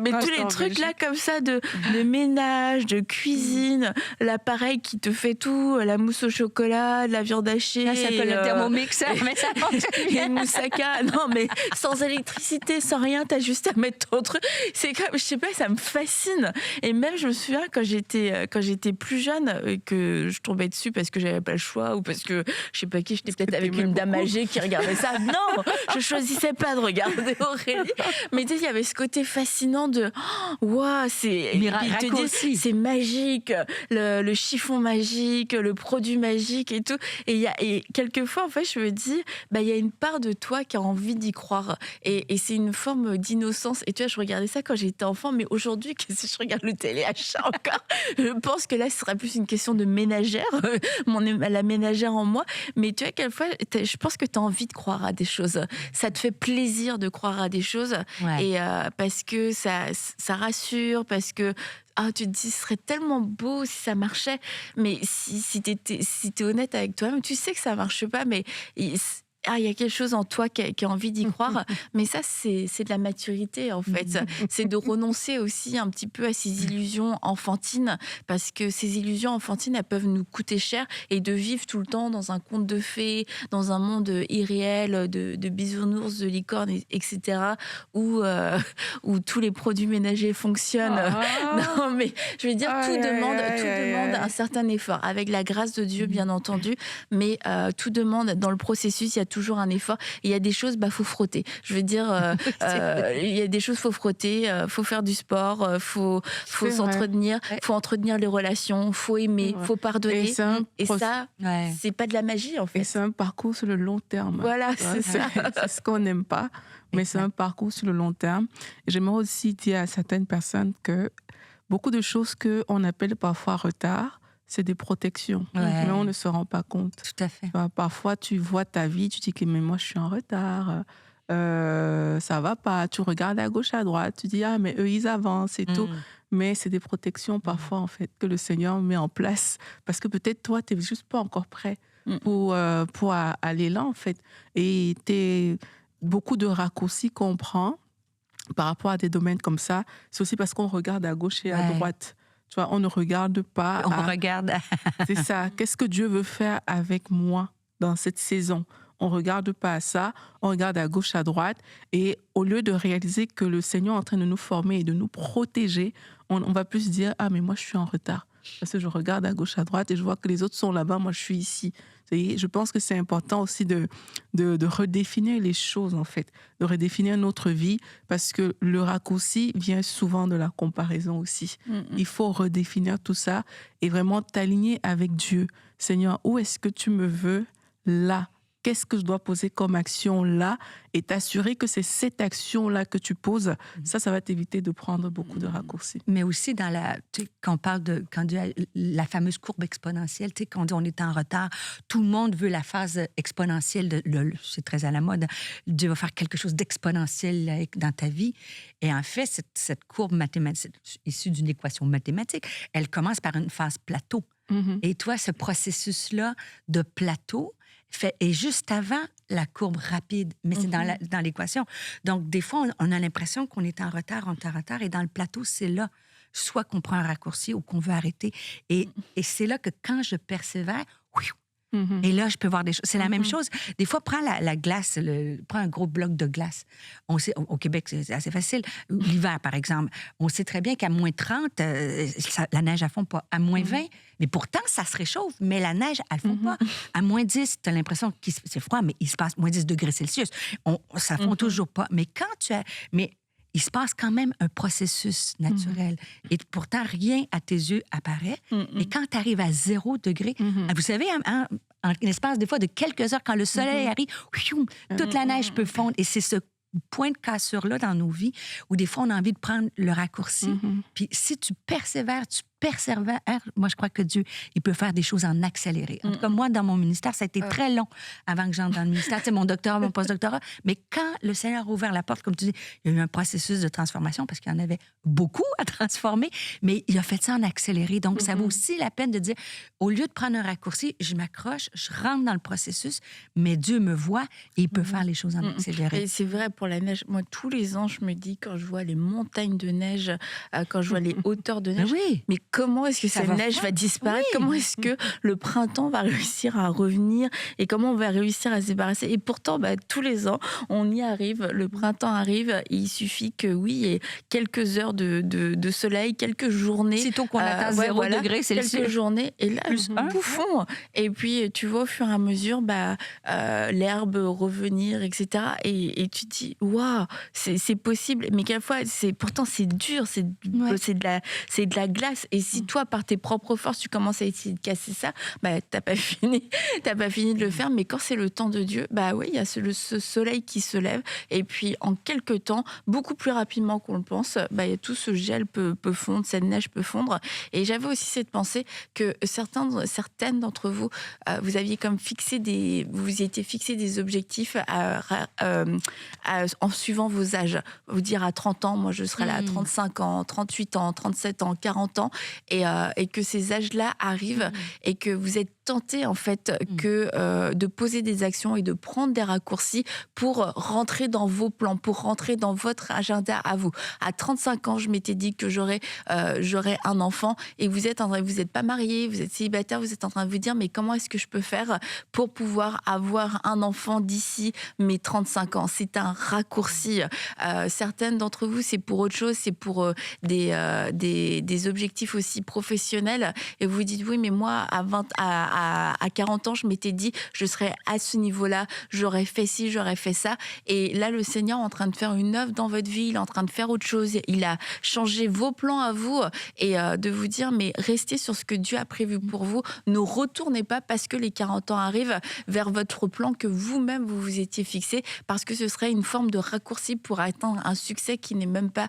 A: Mais tous les trucs là, comme ça, de ménage, de cuisine, l'appareil qui te fait tout, la mousse au chocolat, la viande hachée.
C: Ça s'appelle le Thermomix, mais ça fonctionne bien.
A: Et le moussaka. Non, mais sans électricité, sans rien, t'as juste à mettre ton truc. C'est comme, je sais pas, ça me fascine. Et même, je me souviens, quand j'étais plus jeune, que je tombais dessus parce que j'avais pas le choix, ou parce que, je sais pas qui, j'étais peut-être avec une dame âgée qui regardait ça. Non, je choisissais pas de regarder Aurélie. Mais tu sais, il y avait ce côté fascinant de waouh, c'est c'est magique, le chiffon magique, le produit magique et tout. Et quelquefois, en fait, je me dis, il y a une part de toi qui a envie d'y croire. Et c'est une forme d'innocence. Et tu vois, je regardais ça quand j'étais enfant, mais aujourd'hui, si je regarde le téléachat encore, je pense que là, ce sera plus une question de ménagère, la ménagère en moi. Mais tu vois, quelquefois, je pense que tu as envie de croire à des choses. Ça te fait plaisir de croire à des choses.
C: Ouais.
A: Et parce que ça rassure, parce que tu te dis, ce serait tellement beau si ça marchait. Mais si t'es honnête avec toi-même, tu sais que ça marche pas, mais il y a quelque chose en toi qui a envie d'y croire. Mais ça, c'est de la maturité, en fait. C'est de renoncer aussi un petit peu à ces illusions enfantines, parce que ces illusions enfantines, elles peuvent nous coûter cher, et de vivre tout le temps dans un conte de fées, dans un monde irréel, de bisounours, de licornes, etc., où tous les produits ménagers fonctionnent. Non, mais je veux dire, tout demande un certain effort, avec la grâce de Dieu, bien entendu, mais tout demande, dans le processus, il y a toujours un effort. Et il y a des choses, faut frotter. Je veux dire, il y a des choses, faut frotter, faut faire du sport, faut s'entretenir, faut entretenir les relations, faut aimer, faut pardonner. Et ça, c'est pas de la magie, en fait.
B: Et c'est un parcours sur le long terme.
A: Voilà, c'est ça.
B: C'est ce qu'on n'aime pas, mais c'est un parcours sur le long terme. Et j'aimerais aussi dire à certaines personnes que beaucoup de choses qu'on appelle parfois retard, c'est des protections, mais on ne se rend pas compte.
C: Tout à fait.
B: Parfois, tu vois ta vie, tu dis que mais moi, je suis en retard, ça va pas. Tu regardes à gauche, à droite, tu dis, mais eux, ils avancent et tout. Mais c'est des protections parfois, en fait, que le Seigneur met en place. Parce que peut-être toi, tu n'es juste pas encore prêt pour aller là, en fait. Et beaucoup de raccourcis qu'on prend par rapport à des domaines comme ça, c'est aussi parce qu'on regarde à gauche et à droite. Tu vois, on ne regarde pas.
C: Regarde.
B: C'est ça. Qu'est-ce que Dieu veut faire avec moi dans cette saison? On ne regarde pas à ça, on regarde à gauche, à droite. Et au lieu de réaliser que le Seigneur est en train de nous former et de nous protéger, on va plus dire, mais moi, je suis en retard. Parce que je regarde à gauche, à droite et je vois que les autres sont là-bas, moi, je suis ici. Je pense que c'est important aussi de redéfinir les choses, en fait, de redéfinir notre vie, parce que le raccourci vient souvent de la comparaison aussi. Il faut redéfinir tout ça et vraiment t'aligner avec Dieu. Seigneur, où est-ce que tu me veux là? Qu'est-ce que je dois poser comme action là? Et t'assurer que c'est cette action-là que tu poses. Ça va t'éviter de prendre beaucoup de raccourcis.
C: Mais aussi, quand on parle de la fameuse courbe exponentielle, quand on est en retard, tout le monde veut la phase exponentielle. C'est très à la mode. Dieu va faire quelque chose d'exponentiel dans ta vie. Et en fait, cette courbe mathématique, issue d'une équation mathématique, elle commence par une phase plateau. Et toi, ce processus-là de plateau, et juste avant la courbe rapide, mais c'est dans l'équation. Donc, des fois, on a l'impression qu'on est en retard, et dans le plateau, c'est là, soit qu'on prend un raccourci ou qu'on veut arrêter. Et c'est là que quand je persévère, et là, je peux voir des choses. C'est la même chose. Des fois, prends la glace, prends un gros bloc de glace. On sait, au Québec, c'est assez facile. L'hiver, par exemple, on sait très bien qu'à moins 30, la neige, elle fond pas. À moins 20, mais pourtant, ça se réchauffe. Mais la neige, elle fond pas. À moins 10, tu as l'impression que c'est froid, mais il se passe moins 10 degrés Celsius. Ça fond toujours pas. Mais il se passe quand même un processus naturel. Et pourtant, rien à tes yeux apparaît. Et quand tu arrives à 0 degré, vous savez, en l'espace des fois de quelques heures, quand le soleil arrive, toute la neige peut fondre. Et c'est ce point de cassure-là dans nos vies où des fois, on a envie de prendre le raccourci. Puis si tu persévères, moi, je crois que Dieu, il peut faire des choses en accéléré. En tout cas, moi, dans mon ministère, ça a été très long avant que j'entre dans le ministère. C'est mon doctorat, mon post-doctorat. Mais quand le Seigneur a ouvert la porte, comme tu dis, il y a eu un processus de transformation parce qu'il y en avait beaucoup à transformer, mais il a fait ça en accéléré. Donc, ça vaut aussi la peine de dire, au lieu de prendre un raccourci, je m'accroche, je rentre dans le processus, mais Dieu me voit et il peut faire les choses en accéléré.
A: Et c'est vrai pour la neige. Moi, tous les ans, je me dis, quand je vois les montagnes de neige, quand je vois les hauteurs de neige, mais comment est-ce que cette neige va disparaître? Comment est-ce que le printemps va réussir à revenir? Et comment on va réussir à se débarrasser? Et pourtant, tous les ans, on y arrive. Le printemps arrive. Et il suffit que, il y ait quelques heures de soleil, quelques journées.
C: Sitôt qu'on atteint 0 degré, c'est
A: quelques journées. Et là, tout fond. Et puis, tu vois, au fur et à mesure, l'herbe revenir, etc. Et tu te dis, waouh, c'est possible. Mais quelquefois, pourtant, c'est dur. C'est de la glace. Et si toi, par tes propres forces, tu commences à essayer de casser ça, t'as pas fini de le faire. Mais quand c'est le temps de Dieu, il y a ce soleil qui se lève. Et puis, en quelques temps, beaucoup plus rapidement qu'on le pense, tout ce gel peut fondre, cette neige peut fondre. Et j'avais aussi cette pensée que certaines d'entre vous, vous aviez vous y étiez fixé des objectifs en suivant vos âges. Vous dire à 30 ans, moi je serai là à 35 ans, 38 ans, 37 ans, 40 ans. Et que ces âges-là arrivent et que vous êtes tenté en fait de poser des actions et de prendre des raccourcis pour rentrer dans vos plans, pour rentrer dans votre agenda à vous. À 35 ans, je m'étais dit que j'aurais un enfant et vous êtes pas marié, vous êtes célibataire, vous êtes en train de vous dire mais comment est-ce que je peux faire pour pouvoir avoir un enfant d'ici mes 35 ans? C'est un raccourci. Certaines d'entre vous, c'est pour autre chose, c'est pour des objectifs aussi professionnel et vous dites oui, mais moi à 40 ans, je m'étais dit je serais à ce niveau-là, j'aurais fait ci, j'aurais fait ça. Et là, le Seigneur est en train de faire une œuvre dans votre vie, il est en train de faire autre chose. Il a changé vos plans à vous et de vous dire mais restez sur ce que Dieu a prévu pour vous. Ne retournez pas parce que les 40 ans arrivent vers votre plan que vous-même vous vous étiez fixé, parce que ce serait une forme de raccourci pour atteindre un succès qui n'est même pas,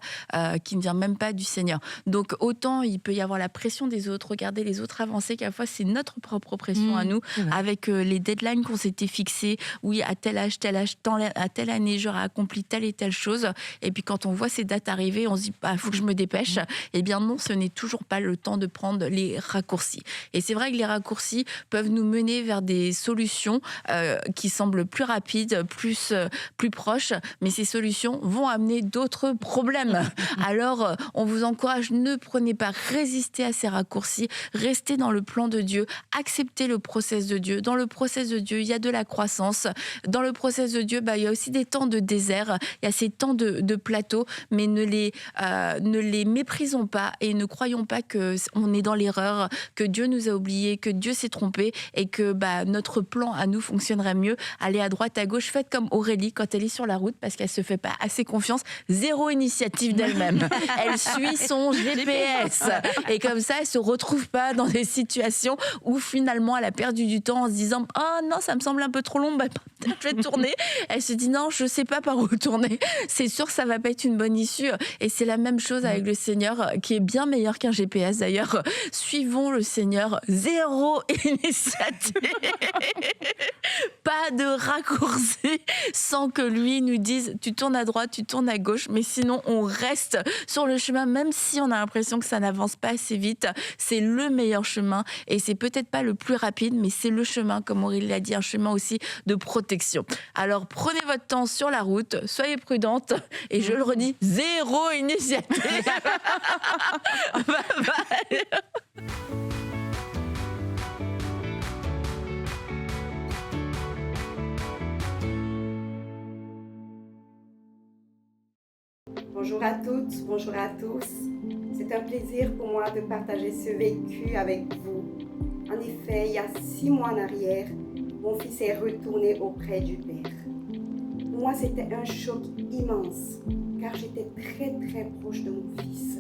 A: qui ne vient même pas du Seigneur. Donc autant il peut y avoir la pression des autres, regarder les autres avancer, qu'à la fois c'est notre propre pression à nous, avec les deadlines qu'on s'était fixés. Oui, à tel âge, à telle année, j'aurai accompli telle et telle chose. Et puis quand on voit ces dates arriver, on se dit il faut que je me dépêche. Eh bien non, ce n'est toujours pas le temps de prendre les raccourcis. Et c'est vrai que les raccourcis peuvent nous mener vers des solutions qui semblent plus rapides, plus proches, mais ces solutions vont amener d'autres problèmes. Alors, on vous encourage, ne prenez pas, résistez à ces raccourcis, restez dans le plan de Dieu, acceptez le process de Dieu. Dans le process de Dieu, il y a de la croissance. Dans le process de Dieu, il y a aussi des temps de désert, il y a ces temps de plateau, mais ne les méprisons pas et ne croyons pas qu'on est dans l'erreur, que Dieu nous a oubliés, que Dieu s'est trompé et que notre plan à nous fonctionnerait mieux. Aller à droite, à gauche, faites comme Aurélie quand elle est sur la route parce qu'elle se fait pas assez confiance, zéro initiative d'elle-même. Elle suit son GPS et comme ça, elle se retrouve pas dans des situations où finalement elle a perdu du temps en se disant « Oh non, ça me semble un peu trop long, peut-être je vais tourner ». Elle se dit « Non, je sais pas par où tourner ». C'est sûr que ça va pas être une bonne issue et c'est la même chose avec le Seigneur qui est bien meilleur qu'un GPS d'ailleurs. Suivons le Seigneur, zéro initiative. Pas de raccourci sans que lui nous dise tu tournes à droite, tu tournes à gauche, mais sinon on reste sur le chemin même si on a l'impression que ça n'avance pas assez vite. C'est le meilleur chemin et c'est peut-être pas le plus rapide, mais c'est le chemin, comme Aurélie l'a dit, un chemin aussi de protection. Alors prenez votre temps sur la route, soyez prudente et je le redis, zéro initiative. Bye bye.
D: Bonjour à toutes, bonjour à tous. C'est un plaisir pour moi de partager ce vécu avec vous. En effet, il y a 6 mois en arrière, mon fils est retourné auprès du Père. Pour moi, c'était un choc immense, car j'étais très très proche de mon fils.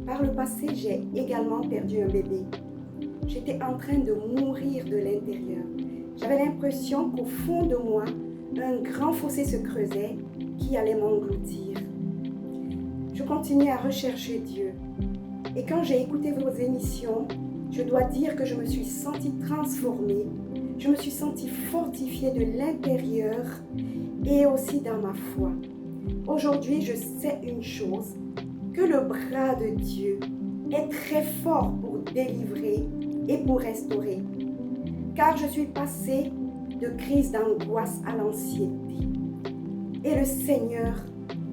D: Par le passé, j'ai également perdu un bébé. J'étais en train de mourir de l'intérieur. J'avais l'impression qu'au fond de moi, un grand fossé se creusait qui allait m'engloutir. Je continuais à rechercher Dieu. Et quand j'ai écouté vos émissions, je dois dire que je me suis sentie transformée. Je me suis sentie fortifiée de l'intérieur et aussi dans ma foi. Aujourd'hui, je sais une chose, que le bras de Dieu est très fort pour délivrer et pour restaurer. Car je suis passée de crise d'angoisse à l'anxiété. Et le Seigneur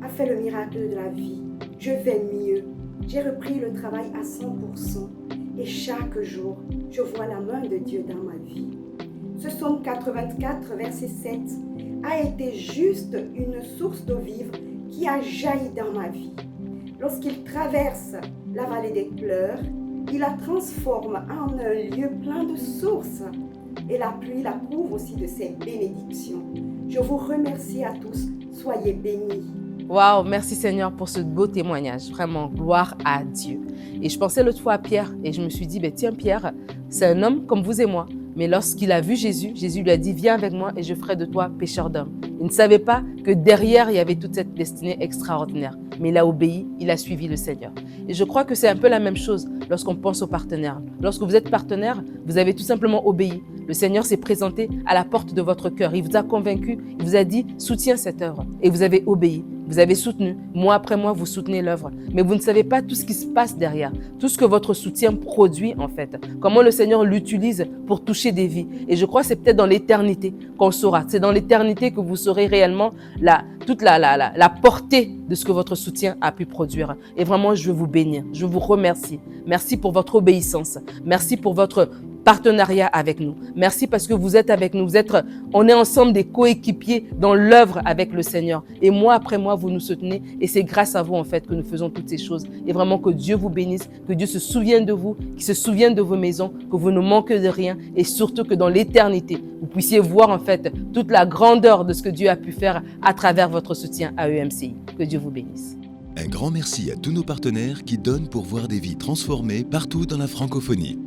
D: a fait le miracle de la vie. Je vais mieux. J'ai repris le travail à 100% et chaque jour, je vois la main de Dieu dans ma vie. Ce psaume 84, verset 7, a été juste une source d'eau vive qui a jailli dans ma vie. Lorsqu'il traverse la vallée des pleurs, il la transforme en un lieu plein de sources. Et la pluie la couvre aussi de ses bénédictions. Je vous remercie à tous. Soyez bénis.
E: Waouh, merci Seigneur pour ce beau témoignage. Vraiment, gloire à Dieu. Et je pensais l'autre fois à Pierre et je me suis dit, tiens Pierre, c'est un homme comme vous et moi. Mais lorsqu'il a vu Jésus, Jésus lui a dit, viens avec moi et je ferai de toi pécheur d'hommes. Il ne savait pas que derrière, il y avait toute cette destinée extraordinaire. Mais il a obéi, il a suivi le Seigneur. Et je crois que c'est un peu la même chose lorsqu'on pense aux partenaires. Lorsque vous êtes partenaire, vous avez tout simplement obéi. Le Seigneur s'est présenté à la porte de votre cœur. Il vous a convaincu, il vous a dit, soutiens cette œuvre. Et vous avez obéi. Vous avez soutenu. Mois après mois, vous soutenez l'œuvre. Mais vous ne savez pas tout ce qui se passe derrière. Tout ce que votre soutien produit, en fait. Comment le Seigneur l'utilise pour toucher des vies. Et je crois que c'est peut-être dans l'éternité qu'on saura. C'est dans l'éternité que vous saurez réellement toute la portée de ce que votre soutien a pu produire. Et vraiment, je veux vous bénir. Je vous remercie. Merci pour votre obéissance. Merci pour votre partenariat avec nous. Merci parce que vous êtes avec nous. On est ensemble des coéquipiers dans l'œuvre avec le Seigneur. Et mois après mois, vous nous soutenez. Et c'est grâce à vous, en fait, que nous faisons toutes ces choses. Et vraiment que Dieu vous bénisse, que Dieu se souvienne de vous, qu'il se souvienne de vos maisons, que vous ne manquez de rien. Et surtout que dans l'éternité, vous puissiez voir, en fait, toute la grandeur de ce que Dieu a pu faire à travers votre soutien à EMCI. Que Dieu vous bénisse.
F: Un grand merci à tous nos partenaires qui donnent pour voir des vies transformées partout dans la francophonie.